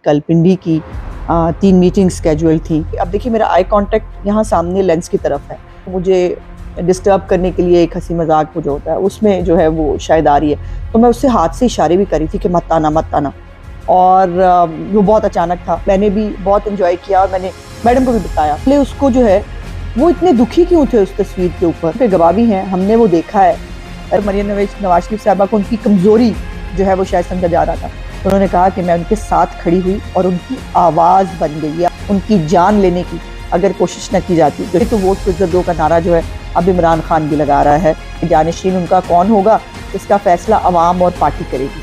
کل پنڈی کی 3 meeting schedule تھیں۔ اب دیکھیے میرا آئی کانٹیکٹ یہاں سامنے لینس کی طرف ہے، مجھے ڈسٹرب کرنے کے لیے ایک ہنسی مذاق جو ہوتا ہے اس میں جو ہے وہ شاید آ رہی ہے، تو میں اس سے ہاتھ سے اشارے بھی کری تھی کہ مت آنا، اور وہ بہت اچانک تھا۔ میں نے بھی بہت انجوائے کیا اور میں نے میڈم کو بھی بتایا، پہلے اس کو جو ہے وہ اتنے دکھی کیوں تھے اس تصویر کے اوپر، کہ گواہ بھی ہیں، ہم نے وہ دیکھا ہے۔ مریم نواز شریف صاحبہ کو ان کی کمزوری جو ہے وہ شاید سمجھا جا رہا تھا، انہوں نے کہا کہ میں ان کے ساتھ کھڑی ہوئی اور ان کی آواز بن گئی ہے، ان کی جان لینے کی اگر کوشش نہ کی جاتی تو ووٹ کو عزت دو کا نعرہ جو ہے اب عمران خان بھی لگا رہا ہے۔ جانشین ان کا کون ہوگا اس کا فیصلہ عوام اور پارٹی کرے گی۔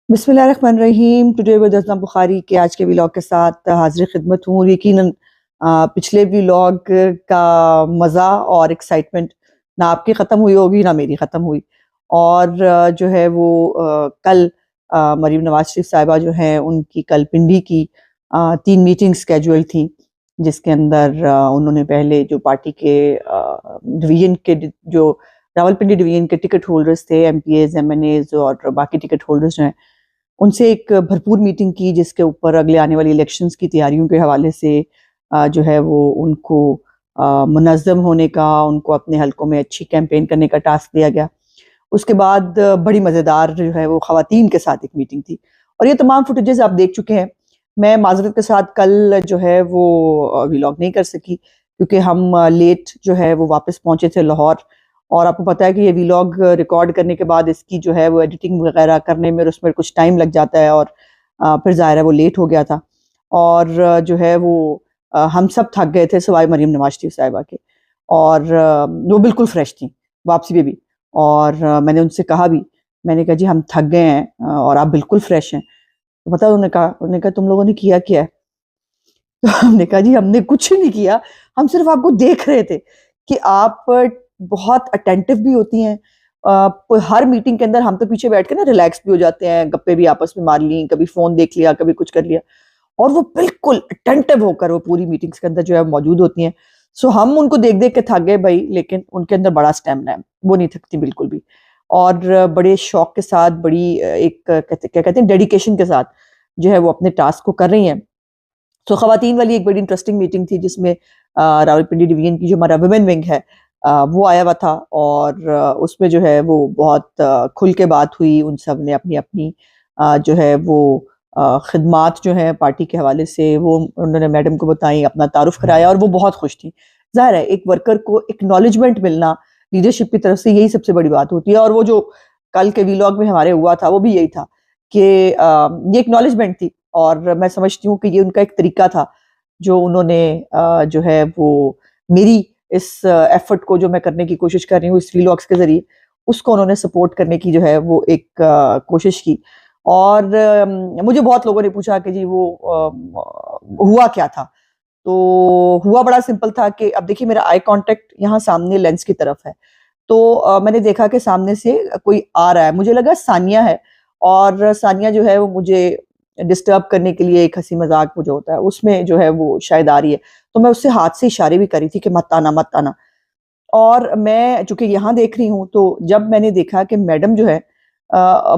بسم اللہ الرحمن الرحیم۔ ٹوڈے ود ازم بخاری کے آج کے ویلاگ کے ساتھ حاضر خدمت ہوں۔ یقیناً پچھلے ویلاگ کا مزہ اور ایکسائٹمنٹ نہ آپ کی ختم ہوئی ہوگی نہ میری ختم ہوئی، اور جو ہے وہ کل مریم نواز شریف صاحبہ جو ہیں ان کی کل پنڈی کی 3 میٹنگ سکیجول تھیں، جس کے اندر انہوں نے پہلے جو پارٹی کے ڈویژن کے جو راول پنڈی ڈویژن کے ٹکٹ ہولڈرز تھے، MPAs, MNAs اور باقی ٹکٹ ہولڈرز جو ہیں، ان سے ایک بھرپور میٹنگ کی، جس کے اوپر اگلے آنے والی الیکشنز کی تیاریوں کے حوالے سے جو ہے وہ ان کو منظم ہونے کا، ان کو اپنے حلقوں میں اچھی کیمپین کرنے کا ٹاسک دیا گیا۔ اس کے بعد بڑی مزیدار جو ہے وہ خواتین کے ساتھ ایک میٹنگ تھی، اور یہ تمام فوٹیجز آپ دیکھ چکے ہیں۔ میں معذرت کے ساتھ کل جو ہے وہ ویلاگ نہیں کر سکی، کیونکہ ہم لیٹ جو ہے وہ واپس پہنچے تھے لاہور، اور آپ کو پتہ ہے کہ یہ ویلاگ ریکارڈ کرنے کے بعد اس کی جو ہے وہ ایڈیٹنگ وغیرہ کرنے میں اس میں کچھ ٹائم لگ جاتا ہے، اور پھر ظاہر ہے وہ لیٹ ہو گیا تھا، اور جو ہے وہ ہم سب تھک گئے تھے سوائے مریم نواز شریف صاحبہ کے، اور وہ بالکل فریش تھیں واپسی پہ بھی، اور میں نے ان سے کہا بھی، میں نے کہا جی ہم تھک گئے ہیں اور آپ بالکل فریش ہیں۔ تو پتہ انہوں نے کہا تم لوگوں نے کیا ہے؟ تو ہم نے کہا جی ہم نے کچھ نہیں کیا، ہم صرف آپ کو دیکھ رہے تھے کہ آپ بہت اٹینٹیو بھی ہوتی ہیں، ہر میٹنگ کے اندر ہم تو پیچھے بیٹھ کے نا ریلیکس بھی ہو جاتے ہیں، گپے بھی آپس میں مار لیں، کبھی فون دیکھ لیا، کبھی کچھ کر لیا، اور وہ بالکل اٹینٹیو ہو کر وہ پوری میٹنگز کے اندر جو ہے موجود ہوتی ہیں۔ سو ہم ان کو دیکھ کے تھک گئے بھائی، لیکن ان کے اندر بڑا اسٹیمنا ہے، وہ نہیں تھکتی بالکل بھی، اور بڑے شوق کے ساتھ، بڑی ایک کیا کہتے ہیں ڈیڈیکیشن کے ساتھ جو ہے وہ اپنے ٹاسک کو کر رہی ہیں۔ تو خواتین والی ایک بڑی انٹرسٹنگ میٹنگ تھی، جس میں راول پنڈی ڈویژن کی جو ہمارا ویمن ونگ ہے وہ آیا ہوا تھا، اور اس میں جو ہے وہ بہت کھل کے بات ہوئی، ان سب نے اپنی اپنی جو ہے وہ خدمات جو ہیں پارٹی کے حوالے سے وہ انہوں نے میڈم کو بتائیں، اپنا تعارف کرایا، اور وہ بہت خوش تھیں۔ ظاہر ہے ایک ورکر کو اکنالجمنٹ ملنا لیڈرشپ کی طرف سے، یہی سب سے بڑی بات ہوتی ہے، اور وہ جو کل کے ویلاگ میں ہمارے ہوا تھا وہ بھی یہی تھا کہ یہ اکنالجمنٹ تھی، اور میں سمجھتی ہوں کہ یہ ان کا ایک طریقہ تھا جو انہوں نے جو ہے وہ میری اس ایفرٹ کو جو میں کرنے کی کوشش کر رہی ہوں اس ویلاگز کے ذریعے، اس کو انہوں نے سپورٹ کرنے کی جو ہے وہ ایک کوشش کی۔ اور مجھے بہت لوگوں نے پوچھا کہ جی وہ ہوا کیا تھا، تو ہوا بڑا سمپل تھا کہ اب دیکھیے میرا آئی کانٹیکٹ یہاں سامنے لینس کی طرف ہے، تو میں نے دیکھا کہ سامنے سے کوئی آ رہا ہے، مجھے لگا ثانیہ ہے، اور ثانیہ جو ہے وہ مجھے ڈسٹرب کرنے کے لیے ایک ہنسی مذاق جو ہوتا ہے اس میں جو ہے وہ شاید آ رہی ہے، تو میں اس سے ہاتھ سے اشارے بھی کری تھی کہ مت آنا، اور میں چونکہ یہاں دیکھ رہی ہوں، تو جب میں نے دیکھا کہ میڈم جو ہے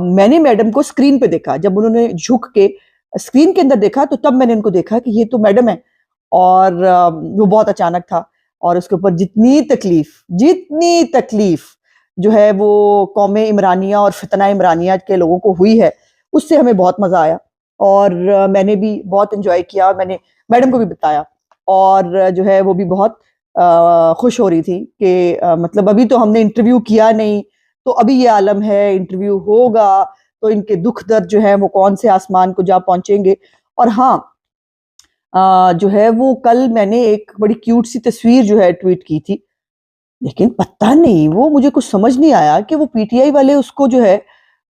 میں نے میڈم کو اسکرین پہ دیکھا، جب انہوں نے جھک کے اسکرین کے اندر دیکھا تو تب میں نے ان کو دیکھا کہ یہ تو میڈم ہے، اور وہ بہت اچانک تھا، اور اس کے اوپر جتنی تکلیف جو ہے وہ قوم عمرانیہ اور فتنہ عمرانیہ کے لوگوں کو ہوئی ہے، اس سے ہمیں بہت مزہ آیا، اور میں نے بھی بہت انجوائے کیا، میں نے میڈم کو بھی بتایا، اور جو ہے وہ بھی بہت خوش ہو رہی تھی کہ مطلب ابھی تو ہم نے انٹرویو کیا نہیں، تو ابھی یہ عالم ہے، انٹرویو ہوگا تو ان کے دکھ درد جو ہے وہ کون سے آسمان کو جا پہنچیں گے۔ اور ہاں جو ہے وہ کل میں نے ایک بڑی کیوٹ سی تصویر جو ہے ٹویٹ کی تھی، لیکن پتہ نہیں وہ مجھے کچھ سمجھ نہیں آیا کہ وہ پی ٹی آئی والے اس کو جو ہے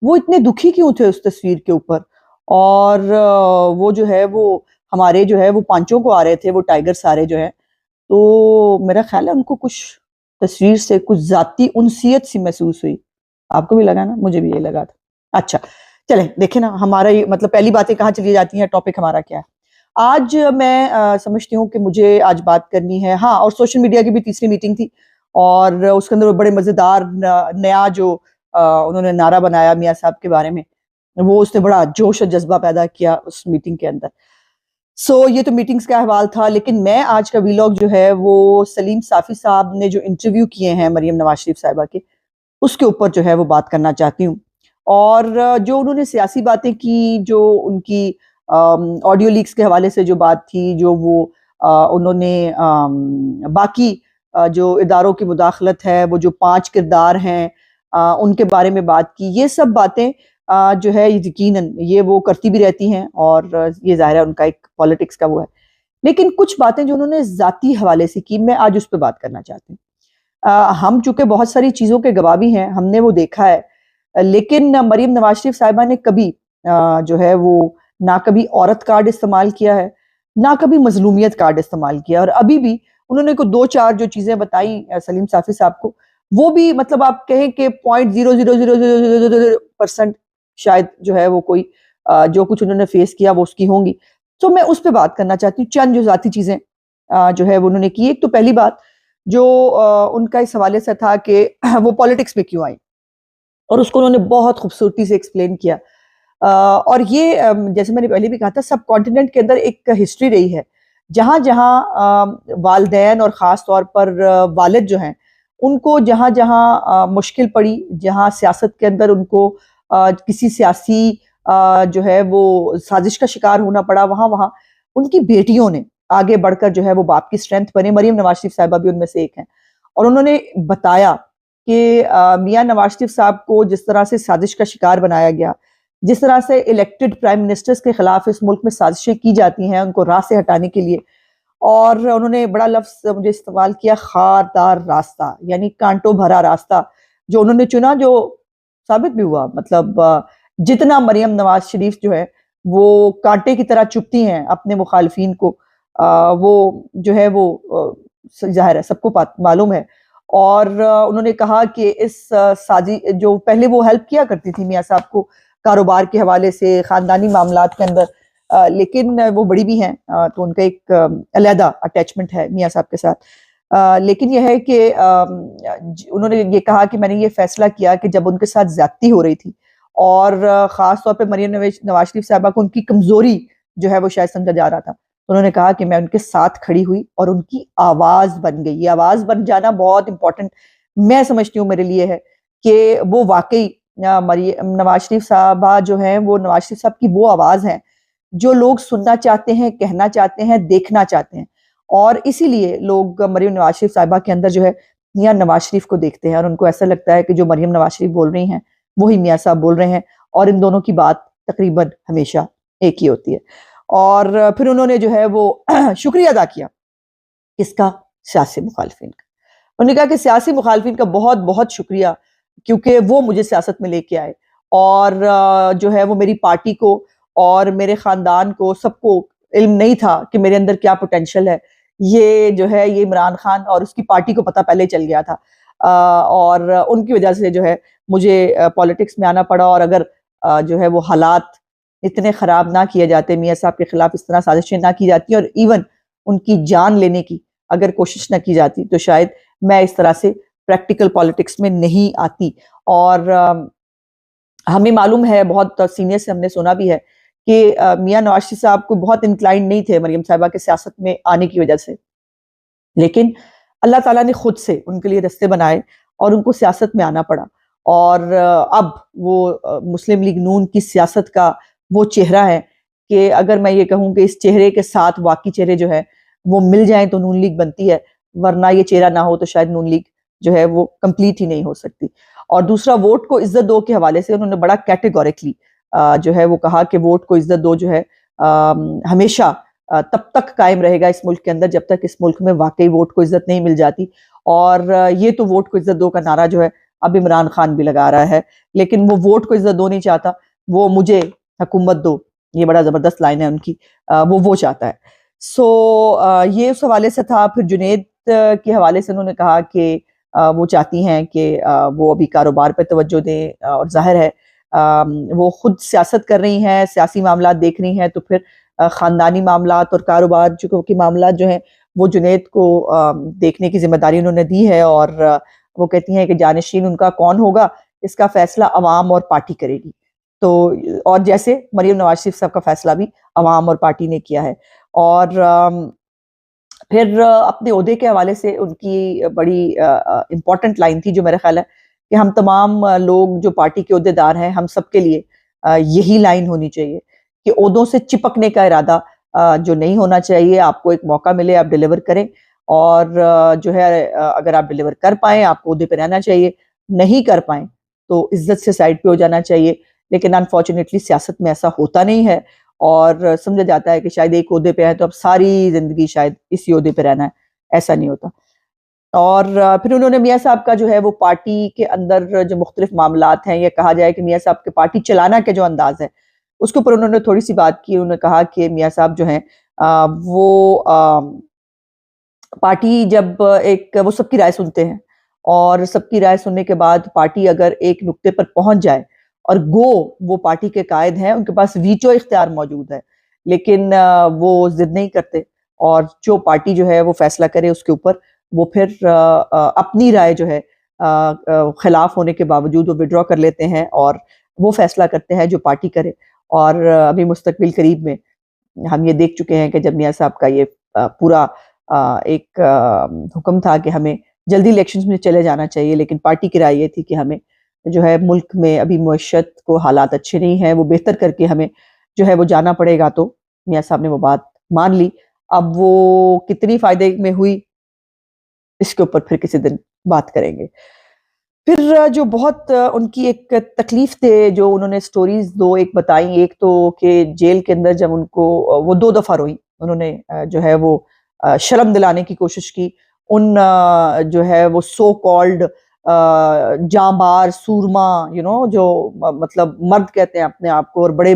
وہ اتنے دکھی کیوں تھے اس تصویر کے اوپر، اور وہ جو ہے وہ ہمارے جو ہے وہ پانچوں کو آ رہے تھے، وہ ٹائگر سارے جو ہیں، تو میرا خیال ہے ان کو کچھ تصویر سے کچھ ذاتی انسیت سی محسوس ہوئی۔ آپ کو بھی لگا نا؟ مجھے بھی یہ لگا تھا۔ اچھا چلیں دیکھیں نا، ہمارا یہ مطلب پہلی باتیں کہاں چلی جاتی ہیں، ٹاپک ہمارا کیا ہے آج۔ میں سمجھتی ہوں کہ مجھے آج بات کرنی ہے، ہاں، اور سوشل میڈیا کی بھی تیسری میٹنگ تھی، اور اس کے اندر بڑے مزیدار نیا جو انہوں نے نعرہ بنایا میاں صاحب کے بارے میں، وہ اس نے بڑا جوش و جذبہ پیدا کیا اس میٹنگ کے اندر. سو یہ تو میٹنگز کا احوال تھا. لیکن میں آج کا ویلاگ جو ہے وہ سلیم صافی صاحب نے جو انٹرویو کیے ہیں مریم نواز شریف صاحبہ کے، اس کے اوپر جو ہے وہ بات کرنا چاہتی ہوں. اور جو انہوں نے سیاسی باتیں کی، جو ان کی آڈیو لیکس کے حوالے سے جو بات تھی، جو وہ انہوں نے باقی جو اداروں کی مداخلت ہے، وہ جو 5 کردار ہیں ان کے بارے میں بات کی، یہ سب باتیں جو ہے یقیناً یہ وہ کرتی بھی رہتی ہیں، اور یہ ظاہر ہے ان کا ایک پالیٹکس کا وہ ہے. لیکن کچھ باتیں جو انہوں نے ذاتی حوالے سے کی، میں آج اس پہ بات کرنا چاہتی ہوں. ہم چونکہ بہت ساری چیزوں کے گواہ بھی ہیں، ہم نے وہ دیکھا ہے، لیکن مریم نواز شریف صاحبہ نے کبھی جو ہے وہ نہ کبھی عورت کارڈ استعمال کیا ہے، نہ کبھی مظلومیت کارڈ استعمال کیا. اور ابھی بھی انہوں نے کوئی 2-4 جو چیزیں بتائیں سلیم صافی صاحب کو، وہ بھی مطلب آپ کہیں کہ 0.00000% شاید جو ہے وہ کوئی جو کچھ انہوں نے فیس کیا وہ اس کی ہوں گی. تو میں اس پہ بات کرنا چاہتی ہوں، چند جو ذاتی چیزیں جو ہے وہ انہوں نے کی. ایک تو پہلی بات جو ان کا اس حوالے سے تھا کہ وہ پالیٹکس میں کیوں آئی، اور اس کو انہوں نے بہت خوبصورتی سے ایکسپلین کیا. اور یہ جیسے میں نے پہلے بھی کہا تھا، سب کانٹیننٹ کے اندر ایک ہسٹری رہی ہے جہاں جہاں والدین اور خاص طور پر والد جو ہیں ان کو جہاں جہاں مشکل پڑی، جہاں سیاست کے اندر ان کو کسی سیاسی جو ہے وہ سازش کا شکار ہونا پڑا، وہاں ان کی بیٹیوں نے آگے بڑھ کر جو ہے وہ باپ کی سٹرینتھ بنے. مریم نواز شریف صاحبہ بھی ان میں سے ایک ہیں، اور انہوں نے بتایا کہ میاں نواز شریف صاحب کو جس طرح سے سازش کا شکار بنایا گیا، جس طرح سے الیکٹڈ پرائم منسٹرز کے خلاف اس ملک میں سازشیں کی جاتی ہیں ان کو راہ سے ہٹانے کے لیے. اور انہوں نے بڑا لفظ مجھے استعمال کیا، خاردار راستہ، یعنی کانٹوں بھرا راستہ جو انہوں نے چنا، جو ثابت بھی ہوا. مطلب جتنا مریم نواز شریف جو ہے وہ کانٹے کی طرح چپتی ہیں اپنے مخالفین کو، وہ جو ہے وہ ظاہر ہے سب کو معلوم ہے. اور انہوں نے کہا کہ اس جو پہلے وہ ہیلپ کیا کرتی تھی میاں صاحب کو کاروبار کے حوالے سے، خاندانی معاملات کے اندر، لیکن وہ بڑی بھی ہیں تو ان کا ایک علیحدہ اٹیچمنٹ ہے میاں صاحب کے ساتھ. لیکن یہ ہے کہ انہوں نے یہ کہا کہ میں نے یہ فیصلہ کیا کہ جب ان کے ساتھ زیادتی ہو رہی تھی، اور خاص طور پہ مریم نواز شریف صاحبہ کو ان کی کمزوری جو ہے وہ شاید سمجھا جا رہا تھا، انہوں نے کہا کہ میں ان کے ساتھ کھڑی ہوئی اور ان کی آواز بن گئی. یہ آواز بن جانا بہت امپورٹنٹ میں سمجھتی ہوں میرے لیے ہے، کہ وہ واقعی مریم نواز شریف صاحبہ جو ہیں وہ نواز شریف صاحب کی وہ آواز ہیں جو لوگ سننا چاہتے ہیں، کہنا چاہتے ہیں، دیکھنا چاہتے ہیں. اور اسی لیے لوگ مریم نواز شریف صاحبہ کے اندر جو ہے میاں نواز شریف کو دیکھتے ہیں، اور ان کو ایسا لگتا ہے کہ جو مریم نواز شریف بول رہی ہیں وہی میاں صاحب بول رہے ہیں، اور ان دونوں کی بات تقریباً ہمیشہ ایک ہی ہوتی ہے. اور پھر انہوں نے جو ہے وہ شکریہ ادا کیا کس کا؟ سیاسی مخالفین کا. انہوں نے کہا کہ سیاسی مخالفین کا بہت بہت شکریہ، کیونکہ وہ مجھے سیاست میں لے کے آئے، اور جو ہے وہ میری پارٹی کو اور میرے خاندان کو سب کو علم نہیں تھا کہ میرے اندر کیا پوٹینشل ہے. یہ جو ہے یہ عمران خان اور اس کی پارٹی کو پتہ پہلے چل گیا تھا، اور ان کی وجہ سے جو ہے مجھے پالیٹکس میں آنا پڑا. اور اگر جو ہے وہ حالات اتنے خراب نہ کیے جاتے، میاں صاحب کے خلاف اس طرح سازشیں نہ کی جاتی، اور ایون ان کی جان لینے کی اگر کوشش نہ کی جاتی، تو شاید میں اس طرح سے پریکٹیکل پالیٹکس میں نہیں آتی. اور ہمیں معلوم ہے، بہت سینئر سے ہم نے سنا بھی ہے کہ میاں نواز شریف صاحب کو بہت انکلائنڈ نہیں تھے مریم صاحبہ کے سیاست میں آنے کی وجہ سے، لیکن اللہ تعالیٰ نے خود سے ان کے لیے رستے بنائے اور ان کو سیاست میں آنا پڑا. اور اب وہ مسلم لیگ نون کی سیاست کا وہ چہرہ ہے کہ اگر میں یہ کہوں کہ اس چہرے کے ساتھ باقی چہرے جو ہے وہ مل جائیں تو نون لیگ بنتی ہے، ورنہ یہ چہرہ نہ ہو تو شاید نون لیگ جو ہے وہ کمپلیٹ ہی نہیں ہو سکتی. اور دوسرا، ووٹ کو عزت دو کے حوالے سے انہوں نے بڑا کیٹیگوریکلی جو ہے وہ کہا کہ ووٹ کو عزت دو جو ہے ہمیشہ تب تک قائم رہے گا اس ملک کے اندر جب تک اس ملک میں واقعی ووٹ کو عزت نہیں مل جاتی. اور یہ تو ووٹ کو عزت دو کا نعرہ جو ہے اب عمران خان بھی لگا رہا ہے، لیکن وہ ووٹ کو عزت دو نہیں چاہتا، وہ مجھے حکومت دو، یہ بڑا زبردست لائن ہے ان کی، وہ چاہتا ہے. سو یہ اس حوالے سے تھا. پھر جنید کے حوالے سے انہوں نے کہا کہ وہ چاہتی ہیں کہ وہ ابھی کاروبار پہ توجہ دیں، اور ظاہر ہے وہ خود سیاست کر رہی ہیں، سیاسی معاملات دیکھ رہی ہیں، تو پھر خاندانی معاملات اور کاروبار کے معاملات جو ہیں وہ جنید کو دیکھنے کی ذمہ داری انہوں نے دی ہے. اور وہ کہتی ہیں کہ جانشین ان کا کون ہوگا، اس کا فیصلہ عوام اور پارٹی کرے گی. تو اور جیسے مریم نواز شریف صاحب کا فیصلہ بھی عوام اور پارٹی نے کیا ہے. اور پھر اپنے عہدے کے حوالے سے ان کی بڑی امپورٹنٹ لائن تھی جو میرا خیال ہے کہ ہم تمام لوگ جو پارٹی کے عہدے دار ہیں ہم سب کے لیے یہی لائن ہونی چاہیے کہ عہدوں سے چپکنے کا ارادہ جو نہیں ہونا چاہیے. آپ کو ایک موقع ملے آپ ڈیلیور کریں, اور جو ہے اگر آپ ڈیلیور کر پائیں آپ کو عہدے پہ رہنا چاہیے, نہیں کر پائیں تو عزت سے سائڈ پہ ہو جانا چاہیے. لیکن انفارچونیٹلی سیاست میں ایسا ہوتا نہیں ہے, اور سمجھا جاتا ہے کہ شاید ایک عہدے پہ ہے تو اب ساری زندگی شاید اسی عہدے پہ رہنا ہے. ایسا نہیں ہوتا. اور پھر انہوں نے میاں صاحب کا جو ہے وہ پارٹی کے اندر جو مختلف معاملات ہیں, یا کہا جائے کہ میاں صاحب کے پارٹی چلانا کے جو انداز ہے اس کے اوپر انہوں نے تھوڑی سی بات کی. انہوں نے کہا کہ میاں صاحب جو ہیں وہ پارٹی جب وہ سب کی رائے سنتے ہیں, اور سب کی رائے سننے کے بعد پارٹی اگر ایک نقطے پر پہنچ جائے, اور وہ پارٹی کے قائد ہیں, ان کے پاس ویٹو اختیار موجود ہے, لیکن وہ ضد نہیں کرتے, اور جو پارٹی جو ہے وہ فیصلہ کرے اس کے اوپر وہ پھر اپنی رائے جو ہے خلاف ہونے کے باوجود وہ وڈرا کر لیتے ہیں, اور وہ فیصلہ کرتے ہیں جو پارٹی کرے. اور ابھی مستقبل قریب میں ہم یہ دیکھ چکے ہیں کہ جب میاں صاحب کا یہ پورا ایک حکم تھا کہ ہمیں جلدی الیکشنز میں چلے جانا چاہیے, لیکن پارٹی کی رائے یہ تھی کہ ہمیں جو ہے ملک میں ابھی معیشت کو حالات اچھے نہیں ہیں, وہ بہتر کر کے ہمیں جو ہے وہ جانا پڑے گا, تو میاں صاحب نے وہ بات مان لی. اب وہ کتنی فائدے میں ہوئی اس کے اوپر پھر کسی دن بات کریں گے. پھر جو بہت ان کی ایک تکلیف تھے جو انہوں نے سٹوریز ایک بتائیں, ایک تو کہ جیل کے اندر جب ان کو وہ 2 دفعہ روئی, انہوں نے جو ہے وہ شرم دلانے کی کوشش کی. ان جو ہے وہ سو کالڈ جانبار سورما جو مطلب مرد کہتے ہیں اپنے آپ کو, اور بڑے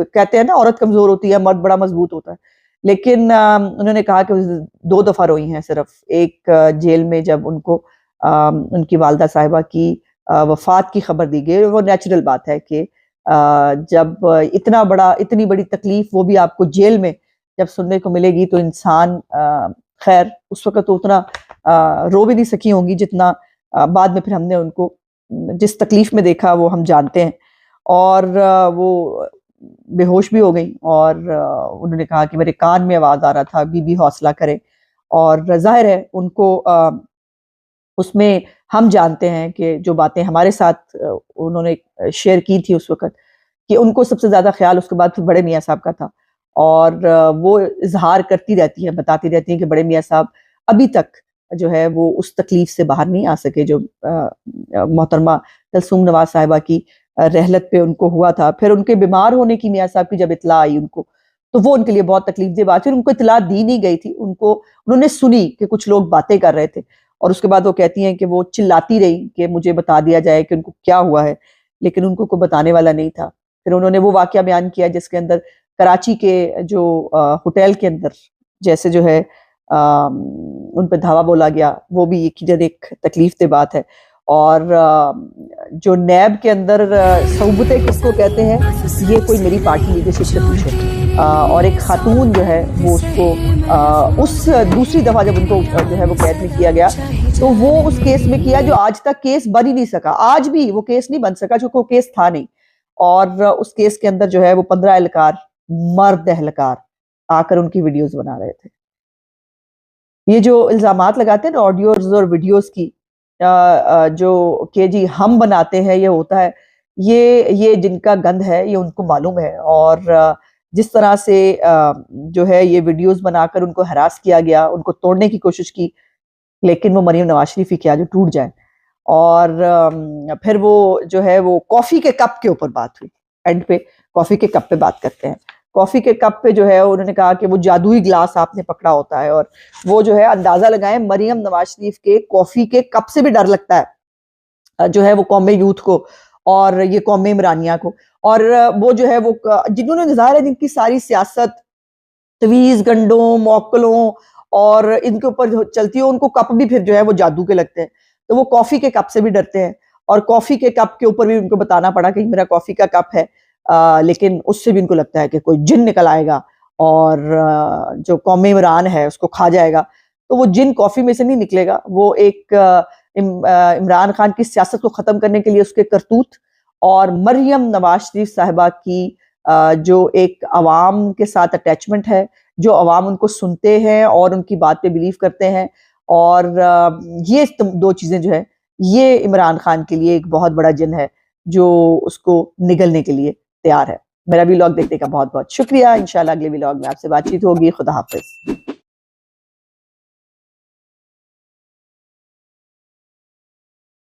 کہتے ہیں نا عورت کمزور ہوتی ہے مرد بڑا مضبوط ہوتا ہے, لیکن انہوں نے کہا کہ 2 دفعہ روئی ہیں صرف. ایک جیل میں جب ان کو ان کی والدہ صاحبہ کی وفات کی خبر دی گئی, وہ نیچرل بات ہے کہ جب اتنی بڑی تکلیف وہ بھی آپ کو جیل میں جب سننے کو ملے گی تو انسان خیر اس وقت تو اتنا رو بھی نہیں سکی ہوں گی جتنا بعد میں پھر ہم نے ان کو جس تکلیف میں دیکھا وہ ہم جانتے ہیں. اور وہ بے ہوش بھی ہو گئی, اور انہوں نے کہا کہ میرے کان میں آواز آ رہا تھا بی حوصلہ کرے. اور ظاہر ہے ان کو اس میں ہم جانتے ہیں کہ جو باتیں ہمارے ساتھ انہوں نے شیئر کی تھی اس وقت, کہ ان کو سب سے زیادہ خیال اس کے بعد پھر بڑے میاں صاحب کا تھا, اور وہ اظہار کرتی رہتی ہیں, بتاتی رہتی ہیں کہ بڑے میاں صاحب ابھی تک جو ہے وہ اس تکلیف سے باہر نہیں آ سکے جو محترمہ کلثوم نواز صاحبہ کی رحلت پہ ان کو ہوا تھا. پھر ان کے بیمار ہونے کی میاں صاحب کی جب اطلاع آئی ان کو, تو وہ ان کے لیے بہت تکلیف دہ بات تھی. ان کو اطلاع دی نہیں گئی تھی, انہوں نے سنی کہ کچھ لوگ باتیں کر رہے تھے, اور اس کے بعد وہ کہتی ہیں کہ وہ چلاتی رہی کہ مجھے بتا دیا جائے کہ ان کو کیا ہوا ہے, لیکن ان کو کوئی بتانے والا نہیں تھا. پھر انہوں نے وہ واقعہ بیان کیا جس کے اندر کراچی کے جو ہوٹل کے اندر جیسے جو ہے ان پہ دھاوا بولا گیا, وہ بھی ایک تکلیف دہ بات ہے. اور جو نیب کے اندر صحبتیں کس کو کہتے ہیں, یہ کوئی میری پارٹی لیڈرشپ سے پوچھے. اور ایک خاتون جو ہے وہ اس کو اس دوسری دفعہ جب ان کو جو ہے وہ قید میں کیا گیا تو وہ اس کیس میں کیا جو آج تک کیس بن ہی نہیں سکا, آج بھی وہ کیس نہیں بن سکا چونکہ وہ کیس تھا نہیں. اور اس کیس کے اندر جو ہے وہ 15 اہلکار مرد اہلکار آ کر ان کی ویڈیوز بنا رہے تھے. یہ جو الزامات لگاتے ہیں نا آڈیوز اور ویڈیوز کی جو کہ جی ہم بناتے ہیں, یہ ہوتا ہے یہ جن کا گند ہے یہ ان کو معلوم ہے. اور جس طرح سے جو ہے یہ ویڈیوز بنا کر ان کو ہراس کیا گیا, ان کو توڑنے کی کوشش کی, لیکن وہ مریم نواز شریف ہی کیا جو ٹوٹ جائے. اور پھر وہ جو ہے وہ کافی کے کپ کے اوپر بات ہوئی, اینڈ پہ کافی کے کپ پہ بات کرتے ہیں. کافی کے کپ پہ جو ہے انہوں نے کہا کہ وہ جادوئی گلاس آپ نے پکڑا ہوتا ہے, اور وہ جو ہے اندازہ لگائیں مریم نواز شریف کے کافی کے کپ سے بھی ڈر لگتا ہے جو ہے وہ قوم یوتھ کو اور یہ قوم عمرانیہ کو. اور وہ جو ہے وہ جنہوں نے ظاہر ہے جن کی ساری سیاست تویز گنڈوں موکلوں اور ان کے اوپر چلتی ہے, ان کو کپ بھی پھر جو ہے وہ جادو کے لگتے ہیں, تو وہ کافی کے کپ سے بھی ڈرتے ہیں. اور کافی کے کپ کے اوپر بھی ان کو بتانا پڑا کہ میرا کافی کا کپ ہے, لیکن اس سے بھی ان کو لگتا ہے کہ کوئی جن نکل آئے گا اور جو قوم عمران ہے اس کو کھا جائے گا. تو وہ جن کافی میں سے نہیں نکلے گا, وہ ایک عمران خان کی سیاست کو ختم کرنے کے لیے اس کے کرتوت، اور مریم نواز شریف صاحبہ کی جو ایک عوام کے ساتھ اٹیچمنٹ ہے، جو عوام ان کو سنتے ہیں اور ان کی بات پہ بلیو کرتے ہیں، اور یہ دو چیزیں جو ہے یہ عمران خان کے لیے ایک بہت بڑا جن ہے جو اس کو نگلنے کے لیے تیار ہے۔ میرا ویلاگ دیکھنے کا بہت بہت شکریہ، انشاءاللہ اگلے ویلاگ میں آپ سے بات چیت ہوگی۔ خدا حافظ۔